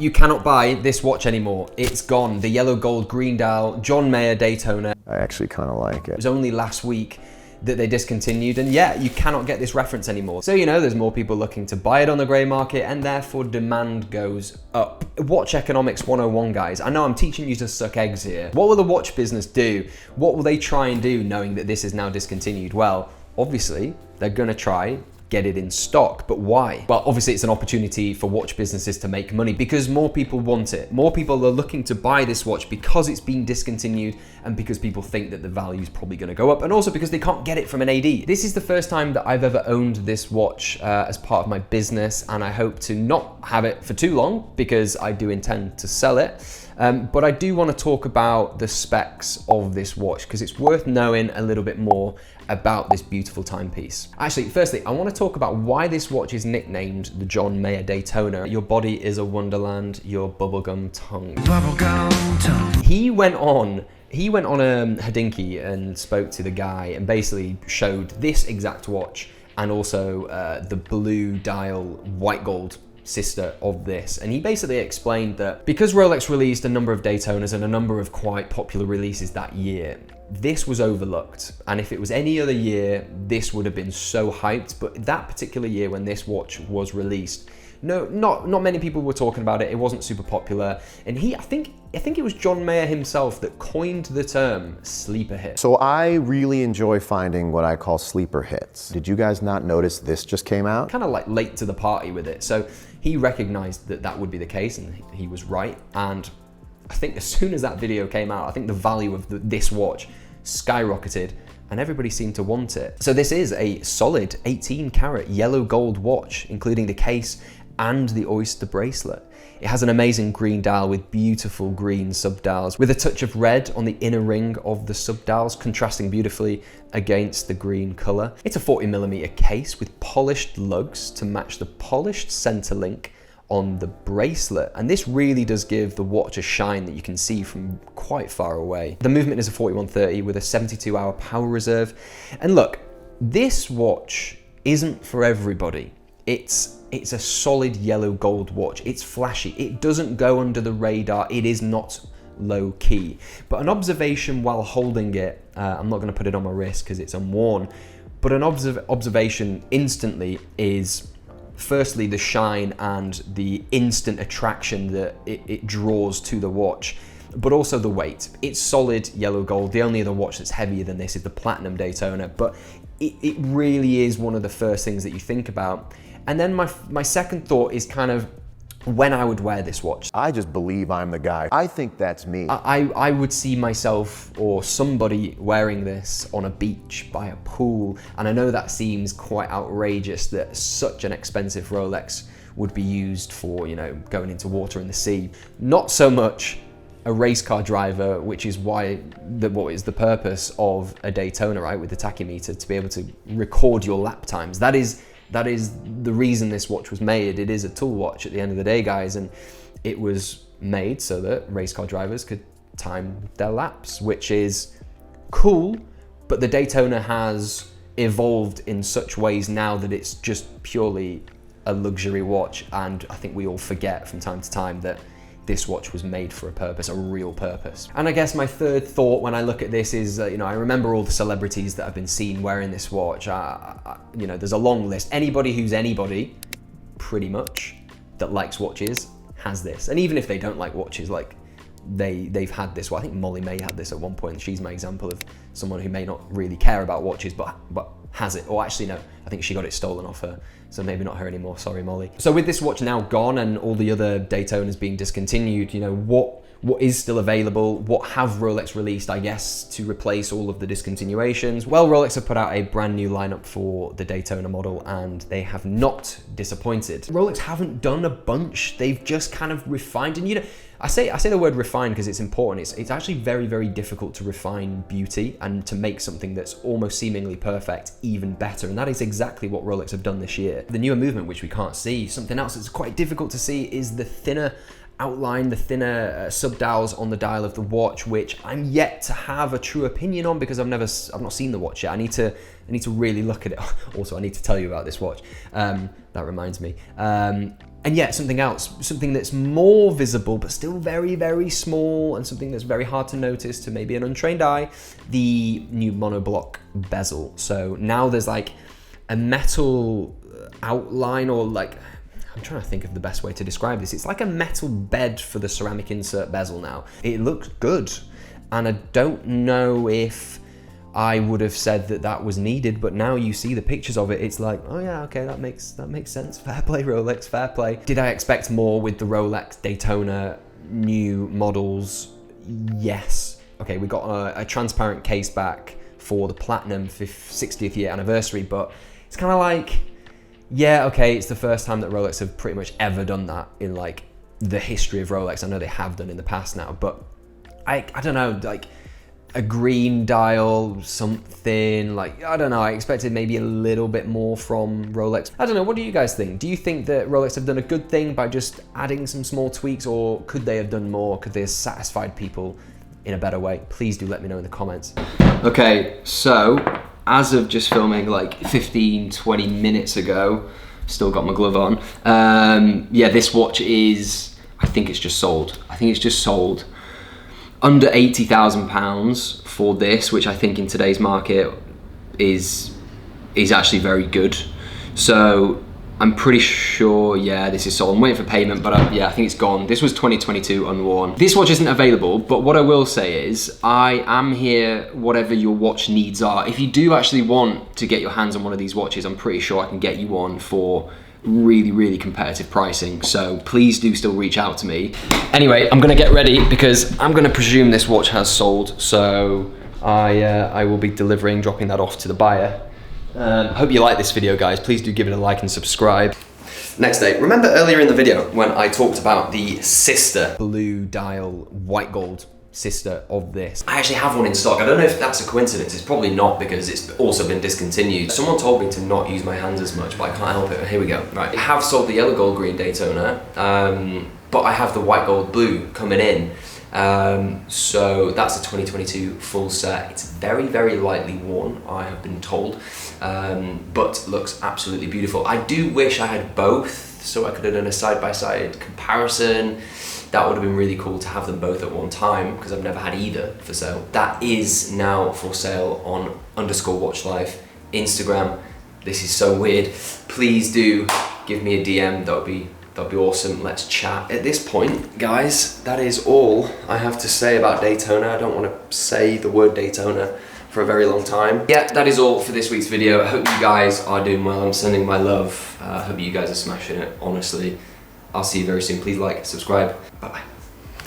you cannot buy this watch anymore. It's gone. The yellow gold green dial, John Mayer Daytona. I actually kind of like it. It was only last week that they discontinued, and yeah, you cannot get this reference anymore. So, you know, there's more people looking to buy it on the grey market, and therefore demand goes up. Watch Economics 101, guys. I know I'm teaching you to suck eggs here. What will the watch business do? What will they try and do knowing that this is now discontinued? Well, obviously, they're gonna try get it in stock, but why? Well, obviously it's an opportunity for watch businesses to make money because more people want it. More people are looking to buy this watch because it's been discontinued and because people think that the value is probably gonna go up, and also because they can't get it from an AD. This is the first time that I've ever owned this watch as part of my business, and I hope to not have it for too long because I do intend to sell it. But I do want to talk about the specs of this watch because it's worth knowing a little bit more about this beautiful timepiece. Actually, firstly, I want to talk about why this watch is nicknamed the John Mayer Daytona. Your body is a wonderland, your bubblegum tongue. Bubblegum tongue. He went on a Hodinkee and spoke to the guy and basically showed this exact watch and also the blue dial white gold sister of this, and he basically explained that because Rolex released a number of Daytonas and a number of quite popular releases that year, this was overlooked, and if it was any other year this would have been so hyped, but that particular year when this watch was released, not many people were talking about it. It wasn't super popular, and I think it was John Mayer himself that coined the term sleeper hit. So I really enjoy finding what I call sleeper hits. Did you guys not notice this just came out? Kind of like late to the party with it. So he recognized that that would be the case, and he was right. And I think as soon as that video came out, I think the value of this watch skyrocketed and everybody seemed to want it. So this is a solid 18 karat yellow gold watch, including the case and the oyster bracelet. It has an amazing green dial with beautiful green subdials with a touch of red on the inner ring of the subdials, contrasting beautifully against the green color. It's a 40mm case with polished lugs to match the polished center link on the bracelet, and this really does give the watch a shine that you can see from quite far away. The movement is a 4130 with a 72-hour power reserve, and look, this watch isn't for everybody. It's a solid yellow gold watch. It's flashy. It doesn't go under the radar. It is not low key. But an observation while holding it, I'm not going to put it on my wrist because it's unworn, but an observation instantly is firstly the shine and the instant attraction that it draws to the watch, but also the weight. It's solid yellow gold. The only other watch that's heavier than this is the Platinum Daytona, but it really is one of the first things that you think about. And then my second thought is kind of when I would wear this watch. I just believe I'm the guy. I think that's me. I would see myself or somebody wearing this on a beach by a pool, and I know that seems quite outrageous that such an expensive Rolex would be used for, you know, going into water in the sea. Not so much a race car driver, which is what is the purpose of a Daytona, right, with the tachymeter, to be able to record your lap times. That is the reason this watch was made. It is a tool watch at the end of the day, guys, and it was made so that race car drivers could time their laps, which is cool, but the Daytona has evolved in such ways now that it's just purely a luxury watch, and I think we all forget from time to time that this watch was made for a purpose, a real purpose. And I guess my third thought when I look at this is, you know, I remember all the celebrities that have been seen wearing this watch. You know, there's a long list. Anybody who's anybody, pretty much, that likes watches has this. And even if they don't like watches, like they've had this. Well, I think Molly May had this at one point. She's my example of someone who may not really care about watches, but has it. Or actually, no, I think she got it stolen off her. So maybe not her anymore, sorry Molly. So with this watch now gone and all the other Daytonas being discontinued, you know, what is still available? What have Rolex released, I guess, to replace all of the discontinuations? Well, Rolex have put out a brand new lineup for the Daytona model, and they have not disappointed. Rolex haven't done a bunch. They've just kind of refined, and you know, I say the word refined because it's important. It's actually very, very difficult to refine beauty and to make something that's almost seemingly perfect even better. And that is exactly what Rolex have done this year. The newer movement, which we can't see, something else that's quite difficult to see is the thinner outline, the thinner sub-dials on the dial of the watch, which I'm yet to have a true opinion on because I've not seen the watch yet. I need to really look at it. Also, I need to tell you about this watch. That reminds me. And yet something else, something that's more visible but still very, very small, and something that's very hard to notice to maybe an untrained eye, the new monoblock bezel. So now there's like a metal outline, or like, I'm trying to think of the best way to describe this. It's like a metal bed for the ceramic insert bezel now. It looks good, and I don't know if I would have said that was needed, but now you see the pictures of it, it's like, oh yeah, okay, that makes sense. Fair play, Rolex, fair play. Did I expect more with the Rolex Daytona new models? Yes. Okay, we got a transparent case back for the Platinum 60th year anniversary, but it's kind of like, yeah, okay, it's the first time that Rolex have pretty much ever done that in like the history of Rolex. I know they have done in the past now, but I don't know, like, a green dial, something like, I don't know, I expected maybe a little bit more from Rolex. I don't know, what do you guys think? Do you think that Rolex have done a good thing by just adding some small tweaks, or could they have done more? Could they have satisfied people in a better way? Please do let me know in the comments. Okay, so as of just filming like 15-20 minutes ago, still got my glove on, yeah, this watch is, I think it's just sold. I think it's just sold. Under £80,000 for this, which I think in today's market is actually very good. So I'm pretty sure, yeah, this is sold. I'm waiting for payment, but yeah, I think it's gone. This was 2022 unworn. This watch isn't available, but what I will say is I am here whatever your watch needs are. If you do actually want to get your hands on one of these watches, I'm pretty sure I can get you one for really, really competitive pricing. So please do still reach out to me. Anyway, I'm gonna get ready because I'm gonna presume this watch has sold. So I will be dropping that off to the buyer. Hope you like this video, guys. Please do give it a like and subscribe. Next day, remember earlier in the video when I talked about the sister blue dial white gold sister of this? I actually have one in stock. I don't know if that's a coincidence. It's probably not, because it's also been discontinued. Someone told me to not use my hands as much, but I can't help it. Here we go. Right, I have sold the yellow gold green Daytona, but I have the white gold blue coming in. So that's a 2022 full set. It's very, very lightly worn, I have been told, but looks absolutely beautiful. I do wish I had both, so I could have done a side-by-side comparison. That would have been really cool to have them both at one time, because I've never had either for sale. That is now for sale on _watchlife Instagram. This is so weird. Please do give me a DM. That'd be awesome. Let's chat. At this point, guys, that is all I have to say about Daytona. I don't want to say the word Daytona for a very long time. Yeah, that is all for this week's video. I hope you guys are doing well. I'm sending my love. I hope you guys are smashing it, honestly. I'll see you very soon. Please like, subscribe. Bye-bye.